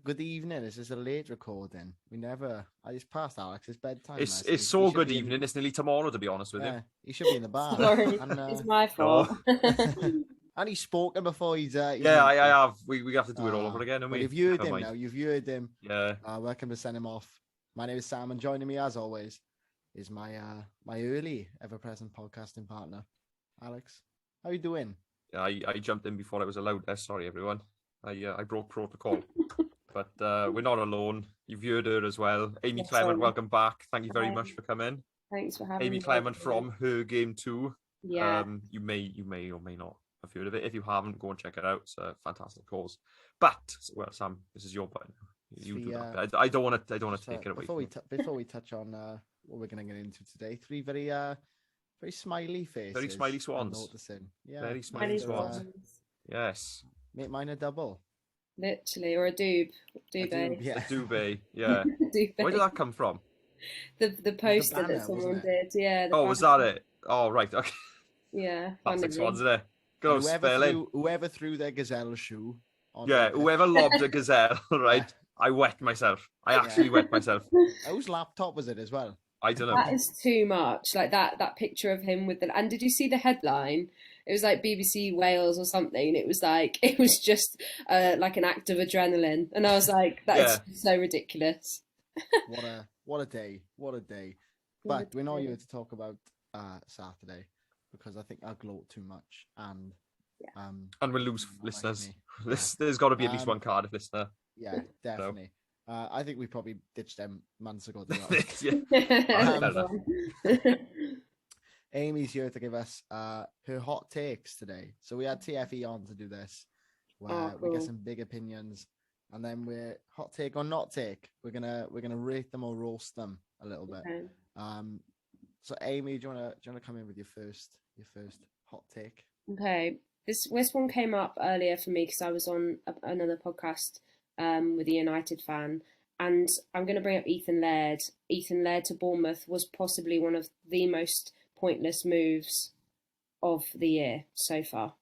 Good evening. This is a late recording. I just passed Alex's bedtime. It's so good evening. It's nearly tomorrow, to be honest with you. He should be in the bar. Sorry, it's my fault. And he's spoken before. He's I have. We have to do it all over again, and you've heard him now. You've heard him. Yeah. Welcome to Send Him Off. My name is Sam, and joining me as always is my early ever-present podcasting partner, Alex. How are you doing? Yeah, I jumped in before I was allowed. Sorry, everyone. I broke protocol, but we're not alone. You've heard her as well. Amy Clement, welcome back. Thank you very much for coming. Thanks for having me. Amy Clement from Her Game 2. Yeah. You may or may not have heard of it. If you haven't, go and check it out. It's a fantastic cause. But well, Sam, this is your point. You do that. I don't want to take it away. Before we touch on what we're going to get into today, three very smiley faces. Very smiley swans. Noticing. Yeah. Very smiley swans. Yes. Make mine a double. Literally, or a duvet. A duvet, yeah. Duvet. Where did that come from? The poster that someone did, yeah. Was that it? Oh, right, okay. Yeah. Classic swans, isn't it? Go spelling. Whoever threw their gazelle shoe. Whoever lobbed a gazelle, right? I wet myself. I actually wet myself. Whose laptop was it as well? I don't know. That is too much. Like that picture of him with and did you see the headline? It was like BBC Wales or something. It was just like an act of adrenaline, and I was like, that is so ridiculous. What a day! But we're not here to talk about Saturday because I think I gloat too much, and we'll lose listeners. There's got to be at least one Cardiff listener. Yeah, definitely. I think we probably ditched them months ago. Amy's here to give us her hot takes today. So we had TFE on to do this, where we get some big opinions, and then we're hot take or not take. We're gonna rate them or roast them a little bit. Okay. So Amy, do you wanna come in with your first hot take? Okay, this one came up earlier for me because I was on another podcast with a United fan. And I'm going to bring up Ethan Laird. Ethan Laird to Bournemouth was possibly one of the most pointless moves of the year so far.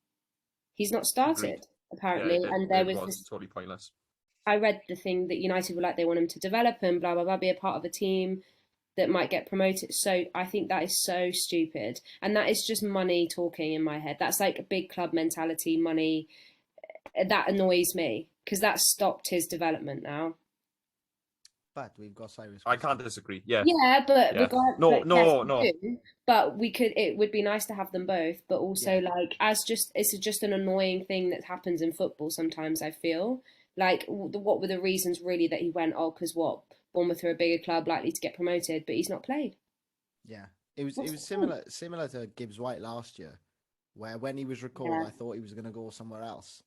He's not started, apparently. And there was totally pointless. I read the thing that United were like, they want him to develop and blah, blah, blah, be a part of a team that might get promoted. So I think that is so stupid. And that is just money talking in my head. That's like a big club mentality, money. That annoys me because that's stopped his development now. But we've got Cyrus. I can't disagree. Yeah. Yeah, but no. But it would be nice to have them both. But also, it's just an annoying thing that happens in football sometimes. I feel like what were the reasons really that he went? Oh, because Bournemouth are a bigger club, likely to get promoted, but he's not played. Yeah, it was similar to Gibbs White last year, where when he was recalled, I thought he was going to go somewhere else.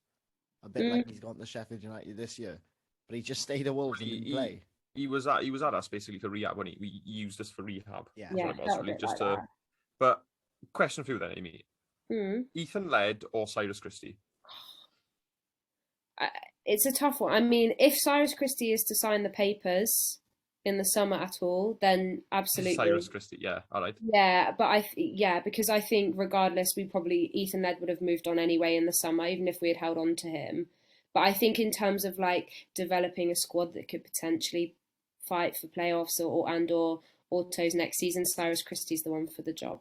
A bit like he's gone to Sheffield United this year, but he just stayed at Wolves and didn't play. He was at us basically for rehab when he used us for rehab. Yeah, But question for you then, Amy: Ethan Laird or Cyrus Christie? It's a tough one. I mean, if Cyrus Christie is to sign the papers in the summer at all, then absolutely. Cyrus Christie, yeah, all right. Yeah, but because I think regardless, Ethan Laird would have moved on anyway in the summer, even if we had held on to him. But I think in terms of like developing a squad that could potentially fight for playoffs or autos next season, Cyrus Christie's the one for the job.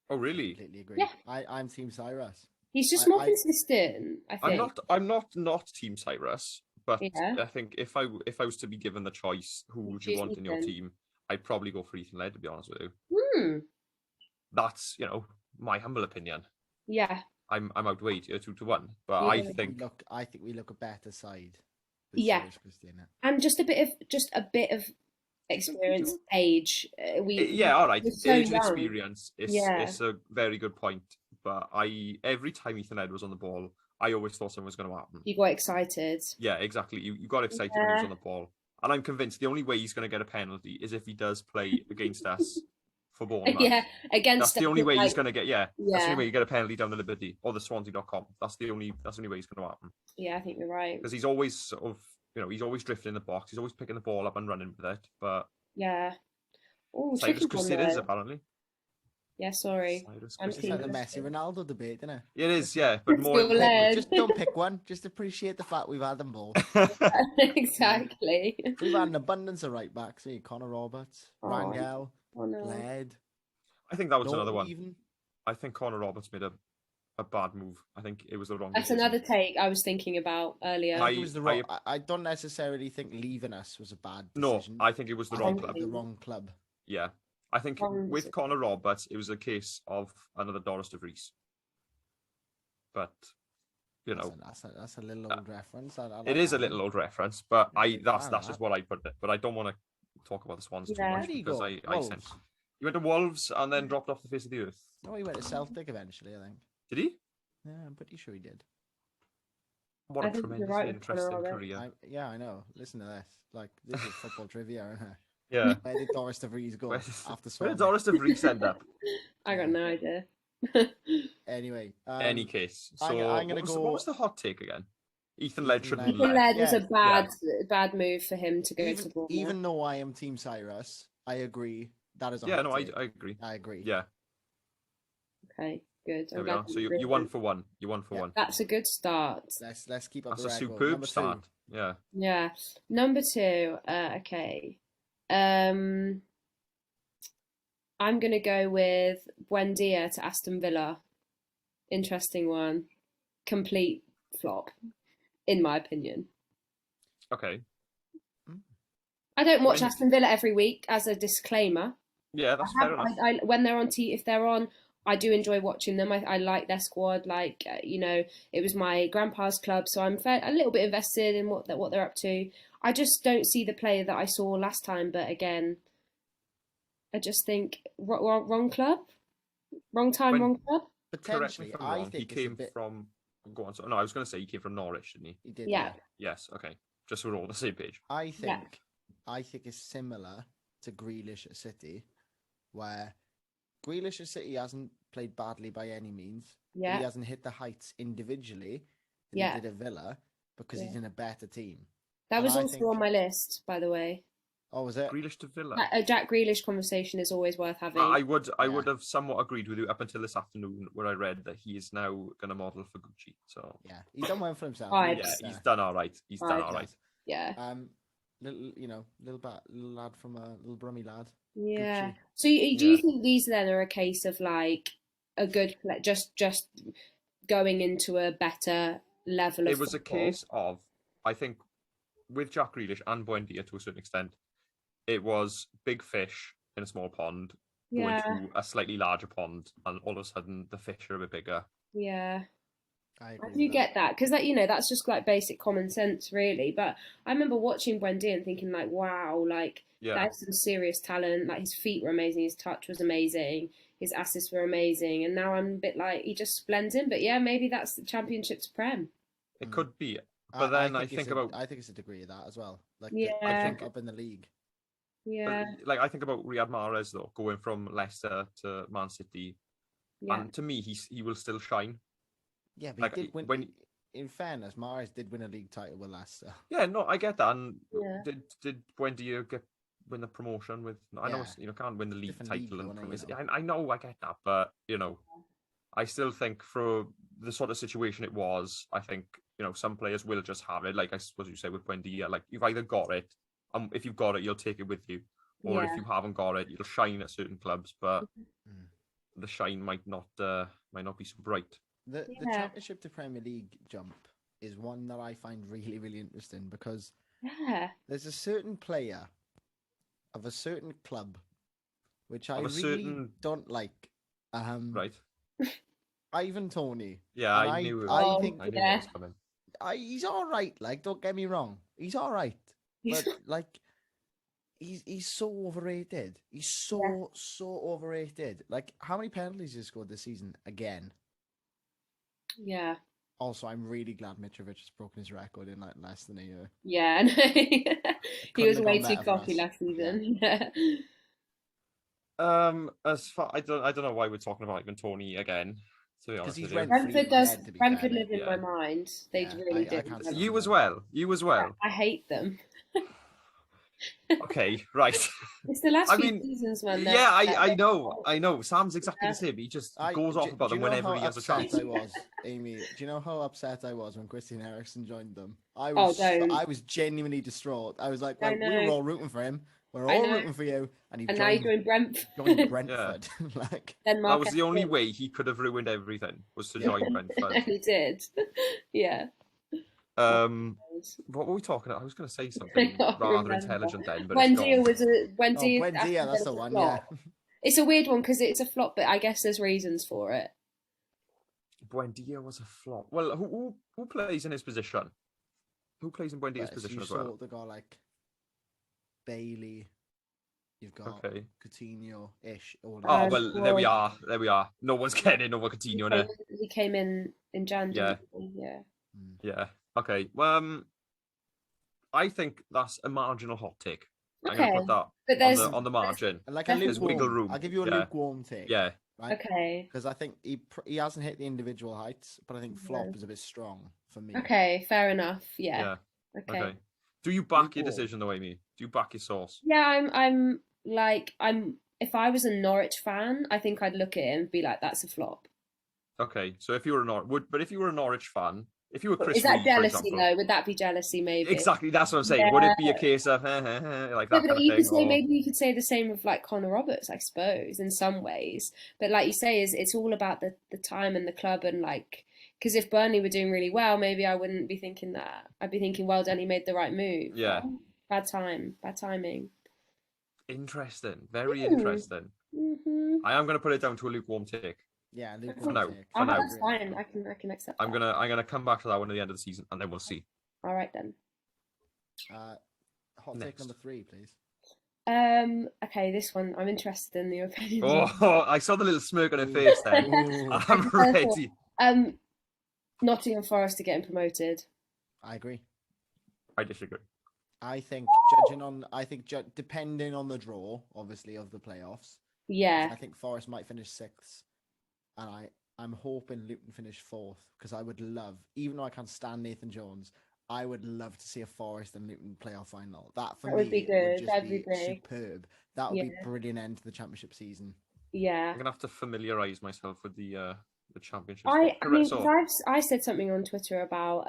Oh, really? Completely agree. Yeah. I'm Team Cyrus. He's just more consistent, I think. I'm not Team Cyrus, but I think if I was to be given the choice, who would you want in your team? I'd probably go for Ethan Laird, to be honest with you. That's my humble opinion. Yeah. I'm outweighed here 2-1, but I think we look a better side. Yeah, and just a bit of experience, age. All right. So age and young. Experience. It's a very good point. But every time Ethan Laird was on the ball, I always thought something was going to happen. You got excited. Yeah, exactly. You got excited when he was on the ball, and I'm convinced the only way he's going to get a penalty is if he does play against us for Bournemouth. Yeah, that's the only way he's going to get. Yeah, that's the only way you get a penalty down the Liberty or the Swansea.com. That's the only way he's going to happen. Yeah, I think you're right. Because he's always sort of, he's always drifting in the box. He's always picking the ball up and running with it. But yeah, Cyrus Christie is apparently. Yeah, sorry. Cyrus I'm It's Christian. like the Christian. Messi Ronaldo debate, isn't it? It is, yeah, but more. Still led. Just don't pick one. Just appreciate the fact we've had them both. Exactly. We've had an abundance of right backs. See, Connor Roberts, Oh, Rangel, Oh no. Led. I think that was Norton another one. even. I think Connor Roberts made a bad move. I think it was the wrong That's decision. another take I was thinking about earlier. I think it was the wrong. I don't necessarily think leaving us was a bad decision. No, I think it was the wrong club. The wrong club. Yeah. I think with Connor Roberts, it was a case of another Doris de Vries. But, you know. That's a little old reference. I like it is that a little one. old reference, but Yeah, that's just what I put it. But I don't want to talk about the Swans too Yeah. much Where did he because go? I Wolves? sent. He went to Wolves and then dropped off the face of the earth. No, he went to Celtic eventually, I think. Did he? Yeah, I'm pretty sure he did. What I a think you're tremendously right with Connor interesting Roberts. career. Yeah, I know. Listen to this. Like, this is football trivia, isn't it? Yeah. Where did Doris de Vries go Where after did Swansea? Doris de Vries end up? I got no idea. Anyway, Any case. So I'm gonna go. what was the hot take again? Ethan Led Ethan shouldn't Led. lead. Ethan Led was a Yeah. bad move for him to go to Bournemouth. Even though I am Team Cyrus, I agree. That is a Yeah, hot no, take. I agree. I agree. Yeah, Okay, good. there I'm we glad are. So you you won for one. You won for Yeah. one. That's a good start. Let's keep up That's the a record. superb Number two. start. Yeah. Yeah. Number 2. Okay. I'm gonna go with Buendia to Aston Villa. Interesting one. Complete flop, in my opinion. Okay. I don't watch mean- Aston Villa every week, as a disclaimer. Yeah, that's fair enough. When they're on if they're on, I do enjoy watching them. I like their squad. Like it was my grandpa's club, so I'm a little bit invested in what they're up to. I just don't see the player that I saw last time. But again, I just think wrong club, wrong time, wrong club. Potentially, Correct me if I'm I wrong. He think it's a came bit. from. Go on. So, no, I was going to say he came from Norwich, didn't he? He did. Yeah. Yes. Okay. Just so we're all on the same page. I think it's similar to Grealish at City, where Grealish at City hasn't played badly by any means. Yeah. But he hasn't hit the heights individually that he did at Villa because he's in a better team. That was I also think- on my list, by the way. Oh, was it? Grealish to Villa. A Jack Grealish conversation is always worth having. I would have somewhat agreed with you up until this afternoon, where I read that he is now going to model for Gucci. So Yeah, he's done well for himself. Vibes. yeah, he's done all right. He's done Vibes. all right. Yeah. Little lad from a little Brummy lad. Yeah. Gucci. So do you think these then are a case of like a good just going into a better level of It was football? a case of, I think, with Jack Grealish and Buendia to a certain extent, it was big fish in a small pond going to a slightly larger pond, and all of a sudden the fish are a bit bigger. Yeah. I I agree do with get that because that's just like basic common sense, really. But I remember watching Buendia and thinking, like, wow, like Yeah. that's some serious talent. Like his feet were amazing, his touch was amazing, his assists were amazing, and now I'm a bit like he just blends in. But yeah, maybe that's the Championship's prem. It could be, but then I think about I think it's a degree of that as well. Like Yeah. I think up in the league. Yeah, like I think about Riyad Mahrez though, going from Leicester to Man City, yeah, and to me he will still shine. Yeah, but Like, he did win. when- In fairness, Mahrez did win a league title with Leicester. Yeah, no, I get that. And Yeah. did Buendia win the promotion with? I know Yeah. can't win the league Different title league, and though, innit, I know I get that, but I still think for the sort of situation it was, I think some players will just have it. Like I suppose you say with Buendia, like you've either got it, if you've got it, you'll take it with you, or if you haven't got it, you'll shine at certain clubs, but the shine might not be so bright. The Championship to Premier League jump is one that I find really, really interesting because yeah. there's a certain player of a certain club which I Of a really certain- don't like. Right? Ivan Toney. Yeah, And I knew. I think I knew yeah. that was coming. he's all right. Like, don't get me wrong, he's all right. But like, he's so overrated. He's so overrated. Like, how many penalties has he scored this season again? Yeah, Also, I'm really glad Mitrovic has broken his record in like less than a year. yeah. No. He Couldn't was have way gone too better for cocky us. last season. Yeah. As far I don't know why we're talking about even Tony again. To be honest he's with you. rent-free. Brentford live in yeah. my mind. They Yeah, really I do. can't stand You as well. You as well. I hate them. Okay, right. It's the last I few mean, seasons, man. yeah, I know. Sam's exactly Yeah. the same. He just I goes off about do you them know whenever how he has a upset chance. I was, Amy? Do you know how upset I was when Christian Eriksen joined them? Oh, don't. I was genuinely distraught. I was like, I well, we were know. all rooting for him. We're I all know. rooting for you, and he And now you join joined Brentford. Yeah, Brentford. Like, that Denmark. was the only way he could have ruined everything, was to join Brentford. He did. Yeah. What were we talking about? I was going to say I something can't rather remember. intelligent then, but it's Buendia gone. was a oh, Buendia Buendia, that's the a one. flop. Yeah, It's a weird one because it's a flop, but I guess there's reasons for it. Buendia was a flop. Well, who plays in his position? Who plays in Buendia's position you as well? sort of got like Bailey. You've got Okay. Coutinho-ish. Oh, well, there we well, are. There we are. No one's getting over Coutinho in it. he came in Jan. Yeah. Didn't he? Yeah. Yeah. Okay. Well, I think that's a marginal hot take. I'm Okay. gonna put that But there's on the margin. Like a There's lukewarm. wiggle room. I'll give you a Yeah. lukewarm take. Yeah. Right? okay. Because I think he hasn't hit the individual heights, but I think flop is a bit strong for me. Okay, fair enough. Yeah. Yeah. Okay. Okay. Do you back your Lukewarm. decision though, Amy? Do you back your source? Yeah, I'm like if I was a Norwich fan, I think I'd look at it and be like, that's a flop. Okay. So if you were if you were a Norwich fan, if you were Chris Is that Reed, jealousy for example, though? Would that be jealousy maybe? exactly, that's what I'm saying. Would it be a case of like No, that kind but of you thing? could say Or... maybe you could say the same of like Connor Roberts, I suppose, in some ways. But like you say, it's all about the time and the club and like because if Burnley were doing really well, maybe I wouldn't be thinking that. I'd be thinking, well done, he made the right move. Yeah. Well, bad timing. Interesting. Very Hmm. interesting. Mm-hmm. I am going to put it down to a lukewarm take. Yeah, For lukewarm now. take. For now. That's fine. I can accept that. I'm gonna come back to that one at the end of the season, and then we'll see. All right then. Hot take Next. number 3, please. Okay, this one I'm interested in your opinion. Oh, I saw the little smirk on her face then. Ooh. I'm ready. Nottingham Forest are getting promoted. I agree. I disagree. I think depending on the draw, obviously, of the playoffs, Yeah. I think Forest might finish 6th, and I'm hoping Luton finish 4th because I would love, even though I can't stand Nathan Jones, I would love to see a Forest and Luton playoff final. That for me would be good. would just That'd be be great. superb. That would be Yeah. brilliant end to the championship season. Yeah. I'm gonna have to familiarize myself with the championship. I mean, so, 'cause I said something on Twitter about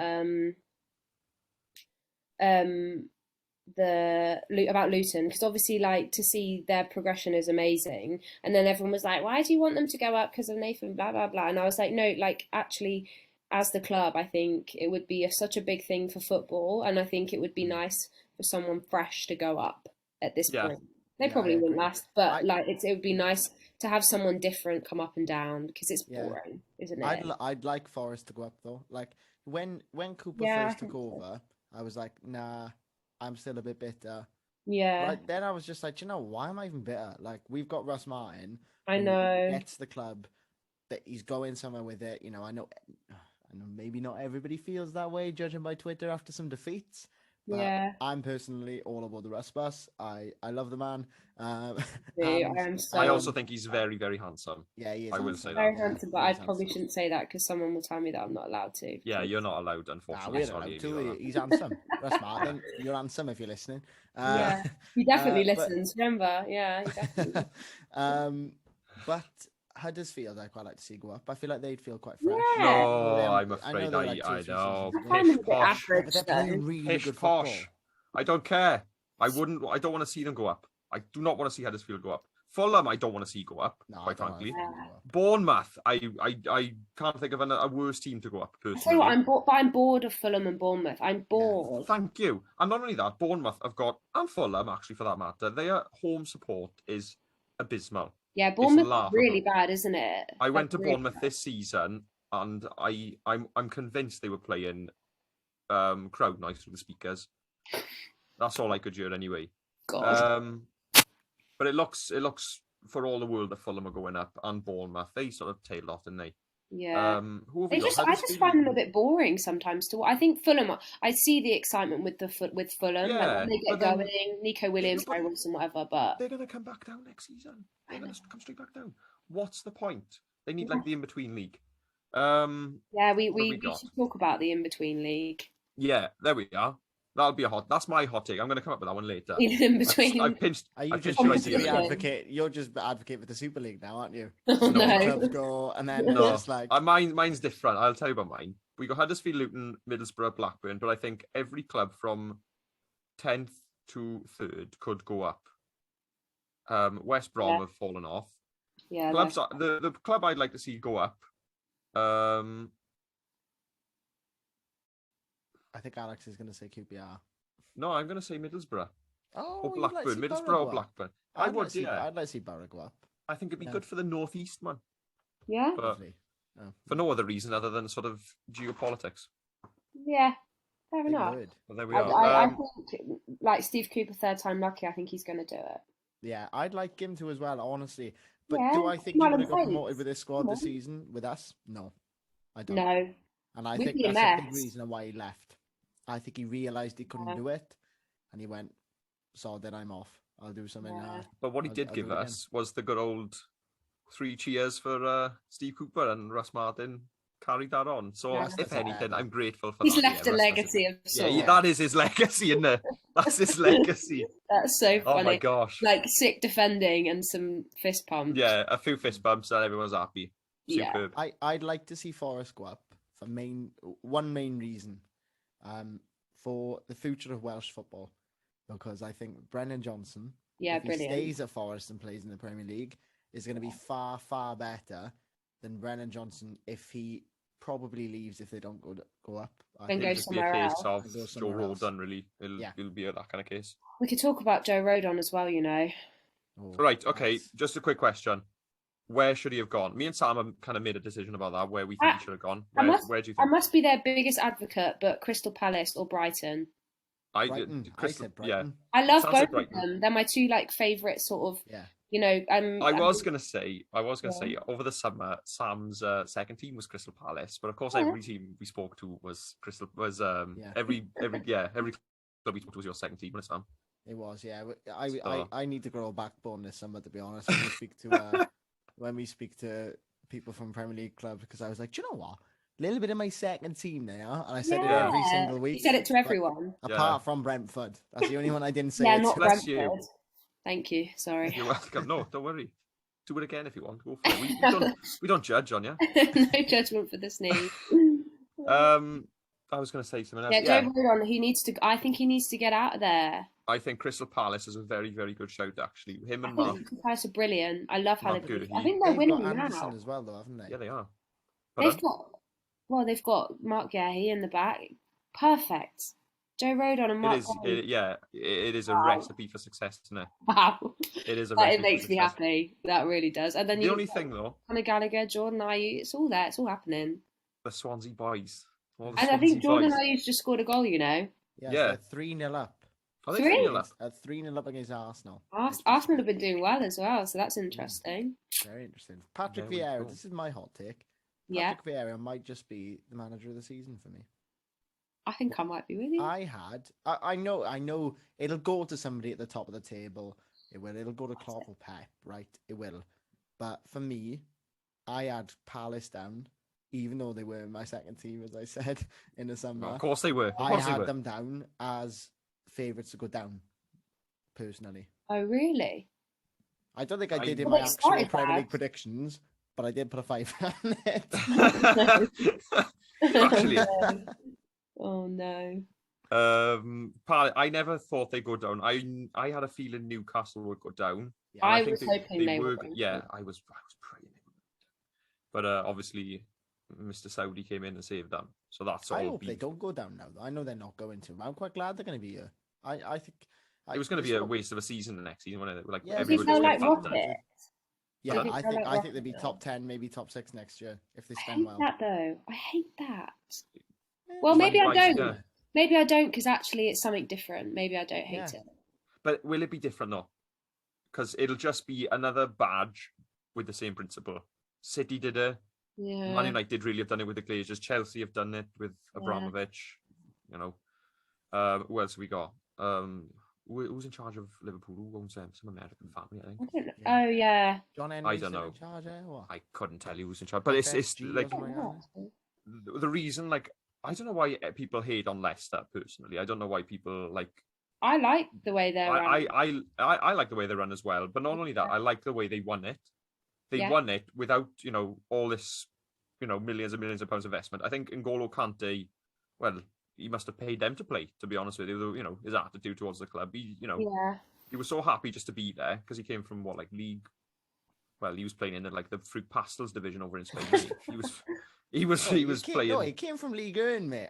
about Luton because obviously like to see their progression is amazing, and then everyone was like, why do you want them to go up because of Nathan blah blah blah, and I was like, no, like actually as the club I think it would be such a big thing for football, and I think it would be nice for someone fresh to go up at this Yeah. point. They Yeah, probably I wouldn't agree. last, but like it would be nice to have someone different come up and down because it's Yeah. boring, isn't it? I'd like Forest to go up though. Like when Cooper Yeah, I first took think so. over, I was like, nah, I'm still a bit bitter. Yeah, Right then, I was just like, you know, why am I even bitter? Like we've got Russ Martin. I who know. Gets the club that he's going somewhere with it. You know, I know maybe not everybody feels that way, judging by Twitter after some defeats. But Yeah. I'm personally all aboard the Russ bus. I love the man. Me, and, I am so I also think he's very, very handsome. yeah, he is. I will handsome. say very that. handsome, but He I is probably handsome. shouldn't say that because someone will tell me that I'm not allowed to. Yeah, you're not allowed, Nah, unfortunately. we're Sorry, allowed Amy, to. you're not. He's handsome. Russ Martin, you're handsome if you're listening. Yeah, he definitely but- listens. Remember? Yeah, he definitely. But Huddersfield, I'd quite like to see go up. I feel like they'd feel quite fresh. Yeah. No, I I'm know afraid they're like 2 or I 3 know. seasons I find them a bit Posh. Yeah, average, but they're playing though. really Pish good football. posh. I don't care. I don't want to see them go up. I do not want to see Huddersfield go up. Fulham, I don't want to see go up, No, I quite don't want frankly. to see them go up. Bournemouth, I can't think of a worse team to go up, I tell personally. you what, I'm bored of Fulham and Bournemouth. I'm bored. Thank you. And not only that, Bournemouth have got, and Fulham actually for that matter, their home support is abysmal. Yeah, Bournemouth is laughable. really bad, isn't it? I went to Like, really Bournemouth bad. this season, and I'm convinced they were playing crowd noise through the speakers. That's all I could hear anyway. God. But it looks for all the world that Fulham are going up, and Bournemouth they sort of tailed off, didn't they? Yeah. Who have we got? I just find them a bit boring sometimes. I think Fulham. I see the excitement with Fulham. Yeah, like when they get but then- going, Nico Williams, but- Harry Wilson, whatever. But They're going to come back down next season. They're I going know. to come straight back down. What's the point? They need like the in between league. yeah, what have we we got? should talk about the in between league. Yeah, there we are. that'll be that's my hot take. I'm going to come up with that one later. In between. I pinched. Are you I just pinched your trying to idea. be competition? advocate? You're just advocate for the Super League now, aren't you? Oh, So no. clubs go, and then No, just like mine's different. I'll tell you about mine. We got Huddersfield, Luton, Middlesbrough, Blackburn, but I think every club from 10th to 3rd could go up. West Brom have fallen off. Yeah. Clubs, the club I'd like to see go up. I think Alex is going to say QPR. No, I'm going to say Middlesbrough Oh, or you'd like to Blackburn. see Middlesbrough Borough or go up? Blackburn. I'd like yeah. to see Borough go up. I think it'd be Yeah. good for the northeast, man. Yeah. But Lovely. Oh, for no other reason other than sort of geopolitics. Yeah. Fair big enough. word. Well, there we I are. think, like Steve Cooper, third time lucky. I think he's going to do it. Yeah, I'd like him to as well, honestly. But Yeah, do I think he smile would and have got face. promoted with this squad Come this on. season with us? No, I don't. No. And I We'd think be a that's a big mess. reason why he left. I think he realised he couldn't Yeah. do it, and he went, "So then I'm off. I'll do something." Yeah. But what he I'll did do give it again. us was the good old 3 cheers for Steve Cooper, and Russ Martin carried that on. So Yeah. if That's anything, better. I'm grateful for He's that. left a Russ legacy of Yeah, sorts. that is his legacy, isn't it? That's his legacy. That's so Oh funny. my gosh. Like sick defending and some fist pumps. Yeah, a few fist bumps and everyone's happy. Yeah. Superb. I'd like to see Forest go up for one main reason, for the future of Welsh football, because I think Brennan Johnson, Yeah, if he brilliant. stays at Forest and plays in the Premier League, is going to be far, far better than Brennan Johnson if he probably leaves if they don't go up. I Then think go It'll just be a somewhere case else. of And go Joe somewhere else. Rodon, really. Yeah. It'll be that kind of case. We could talk about Joe Rodon as well, you know. Oh, Right, okay. that's- Just a quick question. Where should he have gone? Me and Sam have kind of made a decision about that, where we think he should have gone. Where do you I think? must be their biggest advocate, but Crystal Palace or Brighton. Brighton. I Crystal- said Brighton. I love Sounds both like of Brighton. them. They're my two like favourite sort of, Yeah. you know. I was gonna say Yeah. over the summer, Sam's second team was Crystal Palace, but of course Yeah. every team we spoke to was every club we spoke to was your second team, wasn't it, Sam? It was, yeah. So- I need to grow a backbone this summer, to be honest. When we speak to people from Premier League clubs, because I was like, do you know what? A little bit of my second team there, and I said it every single week. You said it to but everyone. apart from Brentford. That's the only one I didn't say. Yeah, it not to. Bless Brentford. you. Thank you. Sorry. You're welcome. No, don't worry. Do it again if you want. Go for it. We don't judge on you. No judgment for the sneeze. I was going to say something else. Yeah, Joe Rodon. I think he needs to get out of there. I think Crystal Palace is a very, very good shout, actually. Him I and think Mark. Crystal Palace are brilliant. I love how Mark they. Goodhue. I think they're They've winning got Anderson now. as well, though, haven't they? Yeah, they are. They've got Mark Gahey in the back. Perfect. Joe Rodon and Mark. It is a Wow. recipe for success, isn't it? Wow. It is a Like, recipe it makes for me success. happy. That really does. And then The you only thing, though, Conor Gallagher, Jordan Ayew, it's all there. It's all happening. the Swansea boys. All the And I think Swansea Jordan boys. Ayew's just scored a goal, you know. Yeah, Yeah. they're 3-0 up. Are they 3-0 3-0 up? 3-0 up against Arsenal. Arsenal have been doing well as well, so that's interesting. Very interesting. Patrick There we Vieira, go. this is my hot take. Yeah, Patrick Vieira might just be the manager of the season for me. I think I might be with you. I know it'll go to somebody at the top of the table. It'll go to Klopp or Pep, right? It will. But for me, I had Palace down, even though they were my second team, as I said, in the summer. Of course they were. Of I course they had were. them down as favourites to go down, personally. Oh, really? I don't think I did in Well, my they actual started Premier bad. League predictions, but I did put a 5 on it. Actually, Oh no. I never thought they'd go down. I had a feeling Newcastle would go down. Yeah, I think was hoping they were. Yeah, I was praying they would. But obviously, Mr. Saudi came in and saved them. So that's all. I hope beef. they don't go down now. Though. I know they're not going to. I'm quite glad they're going to be here. I think It was going to be a waste of a season the next season, wasn't it? Like Yeah, Does he everybody feel was like getting Rocket? back down. Yeah, Does it I feel think like I think they'd be Rocket? top 10, maybe top 6 next year if they I spend hate well. that though. I hate that. Yeah, Well, it's maybe I like- don't. Yeah. Maybe I don't because actually it's something different. Maybe I don't hate Yeah. it. But will it be different though? Because it'll just be another badge with the same principle. City did it. Yeah. Man United really have done it with the Glazers. Chelsea have done it with Abramovich. You know, who else have we got? Who's in charge of Liverpool? Who owns them? Some American family, I think. I don't know. Yeah. Oh yeah. John Henry's don't know. in charge, or what? I couldn't tell you who's in charge, but it's FSG or like something like that. the reason, like I don't know why people hate on Leicester personally. I don't know why people like. I like the way they're run. I like the way they run as well. But not only that, I like the way they won it. They won it without, all this, millions and millions of pounds investment. I think N'Golo Kante, well, he must have paid them to play, to be honest with you. His attitude towards the club. He was so happy just to be there because he came from league. Well, he was playing in the fruit pastels division over in Spain. He was playing. No, he came from League One, mate.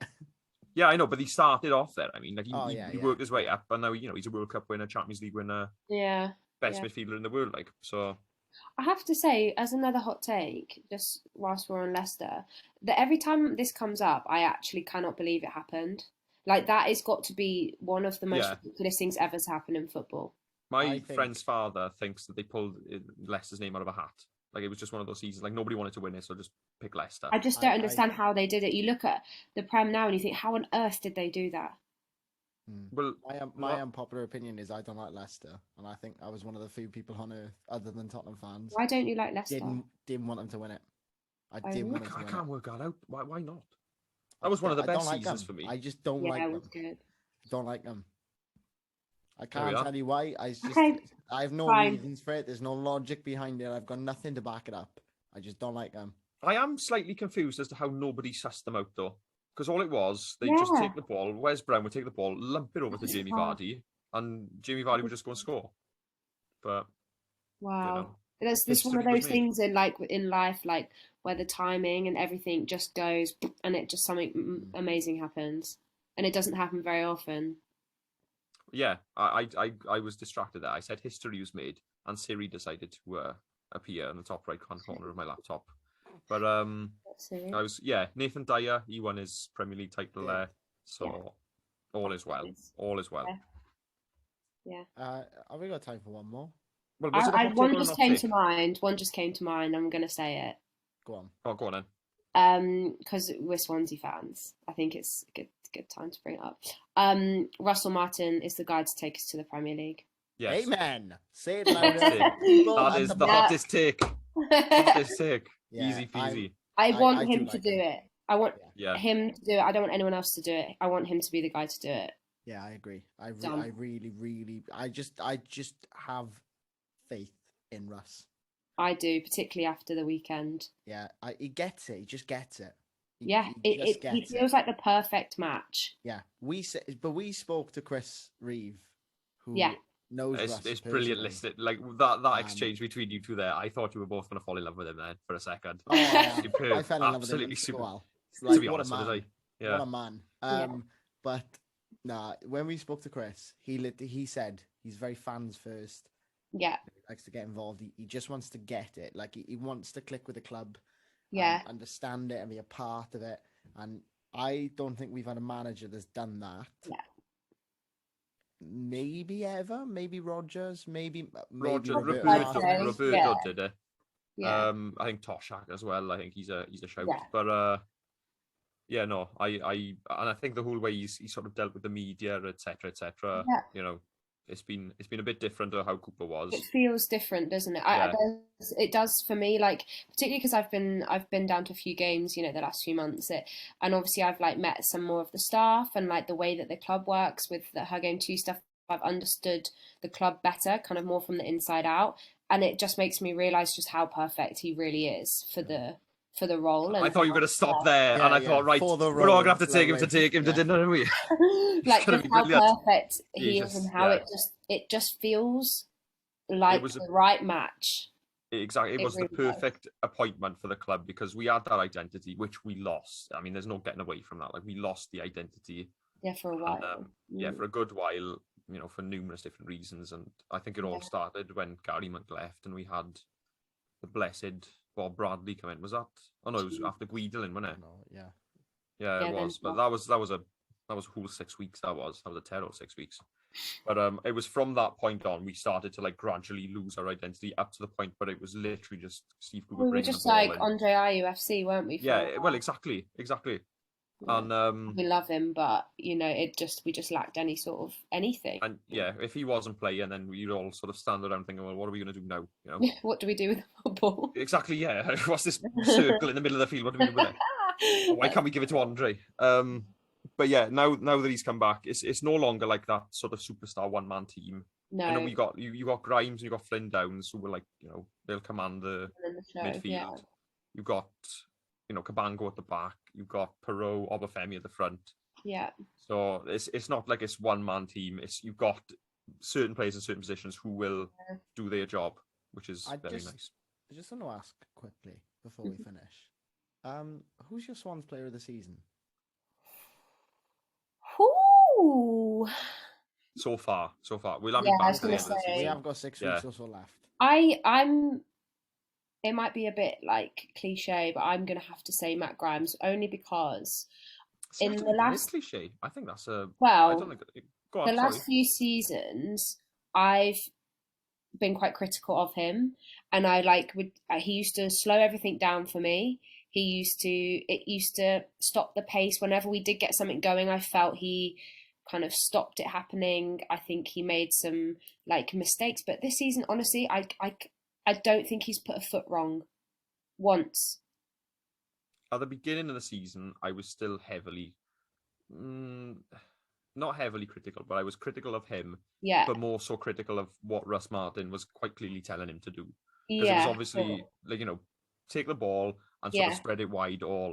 Yeah, I know, but he started off there. I mean, he worked his way yeah. up, and now he's a World Cup winner, Champions League winner, best midfielder in the world. So I have to say, as another hot take, just whilst we're on Leicester, that every time this comes up, I actually cannot believe it happened. Like, that has got to be one of the most ridiculous things ever to happen in football. My friend's father thinks that they pulled Leicester's name out of a hat. Like, it was just one of those seasons. Like, nobody wanted to win it, so just pick Leicester. I just don't understand how they did it. You look at the Prem now and you think, how on earth did they do that? Well, my unpopular opinion is I don't like Leicester, and I think I was one of the few people on earth, other than Tottenham fans. Why don't you like Leicester? Didn't want them to win it. I can't work that out. Why not? That was one of the best seasons for me. I just don't like them. Good. Don't like them. I can't tell you why. I have no reasons for it. There's no logic behind it. I've got nothing to back it up. I just don't like them. I am slightly confused as to how nobody sussed them out, though. Because all it was, they just take the ball, Wes Brown would take the ball, lump it over to Jamie Vardy, and Jamie Vardy would just go and score. But wow, that's one of those things in life, like where the timing and everything just goes, and it just something amazing happens, and it doesn't happen very often. Yeah, I was distracted there. I said history was made, and Siri decided to appear in the top right hand corner of my laptop. But Nathan Dyer, he won his Premier League title there, so all is well. All is well. Yeah. Have we got time for one more? Well, one just came to mind. One just came to mind. I'm going to say it. Go on. Oh, go on then. Because we're Swansea fans, I think it's a good time to bring it up. Russell Martin is the guy to take us to the Premier League. Yes. Amen. Say it louder. That is the hottest take. Hottest take. Yeah, Easy peasy. I want him to do it. I want him to do it. I don't want anyone else to do it. I want him to be the guy to do it. Yeah, I agree. I really, I just have faith in Russ. I do, particularly after the weekend. Yeah, he gets it. He just gets it. He feels like the perfect match. Yeah, we spoke to Chris Reeve, who knows Russ. It's brilliant listening. Like that exchange between you two there. I thought you were both going to fall in love with him then for a second. Oh, yeah. Superb. I fell in love Absolutely with him. super. Well. Like, to be honest, what a man. Yeah. But when we spoke to Chris, he said he's very fans first. Yeah. He likes to get involved. He just wants to get it. Like he wants to click with the club. Yeah. Understand it and be a part of it. And I don't think we've had a manager that's done that. Yeah. Maybe ever. Maybe Rodgers. Maybe Roberto did it. Yeah. I think Toshak as well. I think he's a shout. Yeah. But I think the whole way he's sort of dealt with the media, etc. Yeah. It's been a bit different to how Cooper was. It feels different, doesn't it? It does for me, like particularly because I've been down to a few games, the last few months. And obviously I've met some more of the staff and the way that the club works with the Her Game 2 stuff. I've understood the club better, kind of more from the inside out, and it just makes me realise just how perfect he really is for the role. And I thought you were going to stop there, and I thought, right, we're all going to have to take him to dinner, aren't we? Like just how perfect he is, and how it just feels like the right match. Exactly, it was really the perfect appointment for the club because we had that identity, which we lost. I mean, there's no getting away from that. Like we lost the identity. Yeah, for a while. And, for a good while. For numerous different reasons, and I think it all started when Gary Monk left, and we had the blessed Bob Bradley come in. Was that? Oh no, it was after Guidolin, wasn't it? No, yeah, it was. But that was a whole 6 weeks. That was a terrible 6 weeks. But it was from that point on we started to gradually lose our identity up to the point where it was literally just Steve Cooper. We were just like Andre Ayew FC, weren't we? Yeah, well, exactly. And we love him, but we just lacked any sort of anything. And if he wasn't playing, then we'd all sort of stand around thinking, well, what are we going to do now? What do we do with the football? Exactly. Yeah. What's this circle in the middle of the field? What do we do with it? Why can't we give it to Andre? But yeah, now that he's come back, it's no longer like that sort of superstar one-man team. No. I know you got Grimes, you got Flynn Downs, who were like, they'll command the midfield. Yeah. You've got, Cabango at the back. You've got Perot, Obafemi at the front. Yeah. So it's not like it's one-man team. You've got certain players in certain positions who will do their job, which is very nice. I just want to ask quickly before we finish. Who's your Swans player of the season? Ooh. So far, we'll have it back to the end of the season. We have got 6 weeks or so left. I'm. It might be a bit like cliche, but I'm gonna have to say Matt Grimes only because in the last cliche, I think that's a well. I don't think, go on, the last few seasons, I've been quite critical of him, and he used to slow everything down for me. It used to stop the pace whenever we did get something going. I felt he kind of stopped it happening. I think he made some mistakes, but this season, honestly, I don't think he's put a foot wrong once. At the beginning of the season, I was still heavily, not heavily critical, but I was critical of him. Yeah. But more so critical of what Russ Martin was quite clearly telling him to do. Yeah. Because it was obviously take the ball and sort of spread it wide, or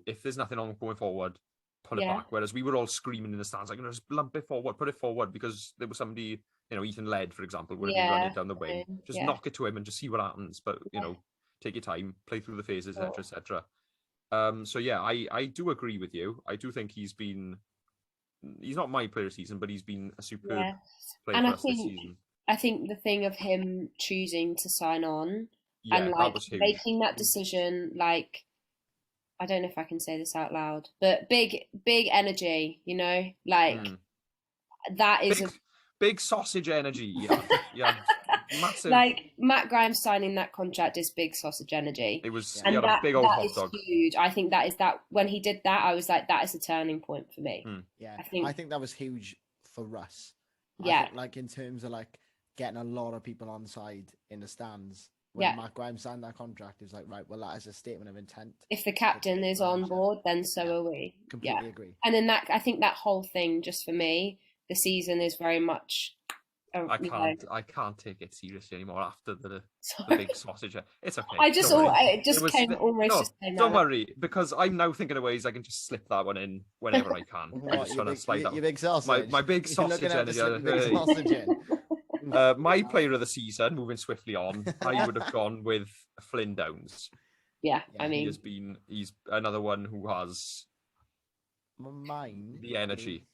if there's nothing on going forward, pull it back. Whereas we were all screaming in the stands, just lump it forward, put it forward, because there was somebody, Ethan Led, for example, would have been running down the wing. Just knock it to him and just see what happens. But, take your time, play through the phases, etc., etc. So yeah, I do agree with you. I do think he's not my player of the season, but he's been a superb player for us this season. I think the thing of him choosing to sign on and that was huge. Making that decision, I don't know if I can say this out loud, but big energy, that is big sausage energy. Yeah. Massive. Matt Grimes signing that contract is big sausage energy. It was, he had a big old hot dog. Huge. I think that when he did that, I was like, that is a turning point for me. Yeah, I think that was huge for Russ. Yeah, I think, in terms of getting a lot of people on side in the stands. When Matt Grimes signed that contract, it was right, well, that is a statement of intent. If the captain is on board, then so are we. Completely agree. And then I think that whole thing, just for me, the season is very much. I can't take it seriously anymore after the big sausage. It's okay. Don't worry, because I'm now thinking of ways I can just slip that one in whenever I can. I'm just trying to slide that. Your big sausage. My big sausage energy. My player of the season, moving swiftly on, I would have gone with Flynn Downs. Yeah, I mean, he's another one who has the energy.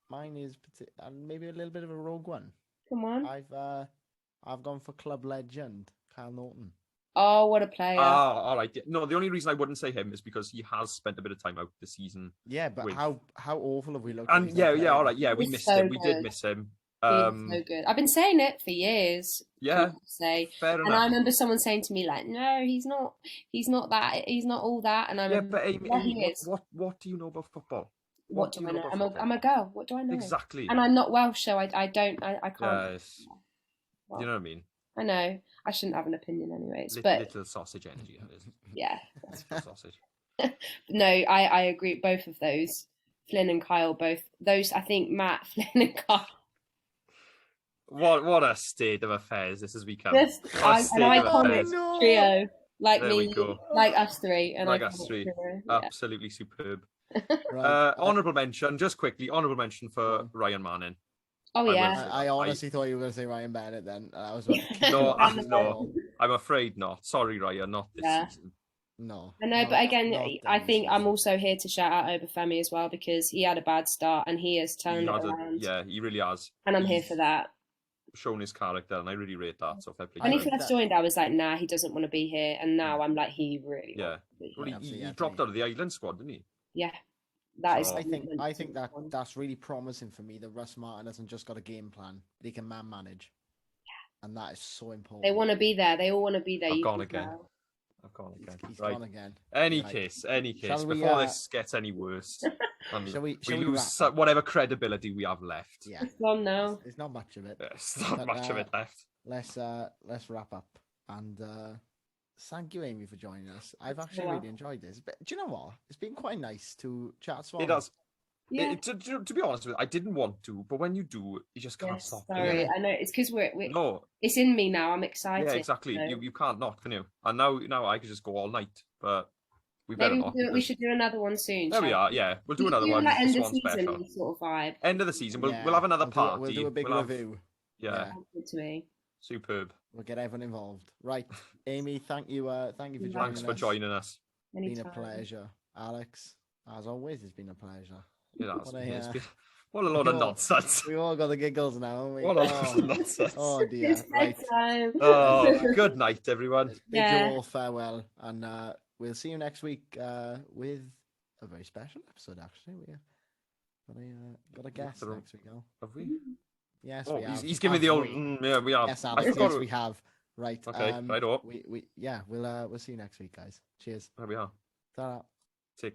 Mine is maybe a little bit of a rogue one. Come on. I've gone for club legend Kyle Norton. Oh, what a player! All right. No, the only reason I wouldn't say him is because he has spent a bit of time out this season. Yeah, but how awful have we looked? And all right. Yeah, we missed him. We did miss him. So good. I've been saying it for years. Yeah. Fair enough. And I remember someone saying to me no, he's not that. He's not all that. And I remember, but Amy, what do you know about football? What do I know? I'm a girl. What do I know? Exactly. And I'm not Welsh, so I can't. Yes. You know what I mean? I know. I shouldn't have an opinion anyways. Little sausage energy, that is. Yeah. Sausage. No, I agree. Both of those, Flynn and Kyle, both those. I think Matt, Flynn, and Kyle. What a state of affairs this has become. An iconic trio, like us three, and like us three. Absolutely superb. Honourable mention, just quickly. Honourable mention for Ryan Manning. Oh yeah. I honestly thought you were going to say Ryan Bennett. Then I was no. I'm afraid not. Sorry, Ryan, not this season. No. I know, but again, I think I'm also here to shout out Obafemi as well, because he had a bad start and he has turned it around. Yeah, he really has. And I'm here for that. Shown his character, and I really rate that. So when he first joined, I was like, nah, he doesn't want to be here, and now I'm like, he really. Yeah. He dropped out of the Island squad, didn't he? Yeah. I think that's really promising for me that Russ Martin hasn't just got a game plan; they can manage. Yeah. And that is so important. They want to be there. They all want to be there. I've gone again. He's gone again. Any case. Before this gets any worse, we lose whatever credibility we have left. Yeah, it's gone now. It's not much of it. It's not much of it left. Let's wrap up and thank you, Amy, for joining us. I've That's actually all really enjoyed this. But do you know what? It's been quite nice to chat Swans. It does. Yeah. To be honest with you, I didn't want to, but when you do, you just can't Yes, stop. sorry. Yeah. I know it's because we're No, it's in me now. I'm excited. yeah, exactly. so You can't not, can you? And now I could just go all night, but we better maybe not. we because- should do another one soon. There we shall are. Yeah, we'll do We should another do one. like The end of Swan season special. sort of vibe. End of the season. We'll Yeah, have another we'll party. do a big We'll have- review. Yeah, Sounds good to me. superb. We'll get everyone involved. Right, Amy, thank you for joining Thanks us. for joining us. It's been a Anytime. pleasure. Alex, as always, it's been a pleasure. It has. What a, It's uh, been- what a load of we all- nonsense. We all got the giggles now, haven't we? What a load of nonsense. Oh dear. It's Right. bedtime. Oh, good night, everyone. Bid Yeah. you all farewell, and we'll see you next week with a very special episode. Actually, we got a guest the- next week. Oh, Have we? yes, Oh, we have. he's giving me the Have old. we? Yeah, we are. Yes, I Alex. forgot. Yes, we have. Right. Okay, right up. We'll see you next week, guys. Cheers. There we are. Ta-ra.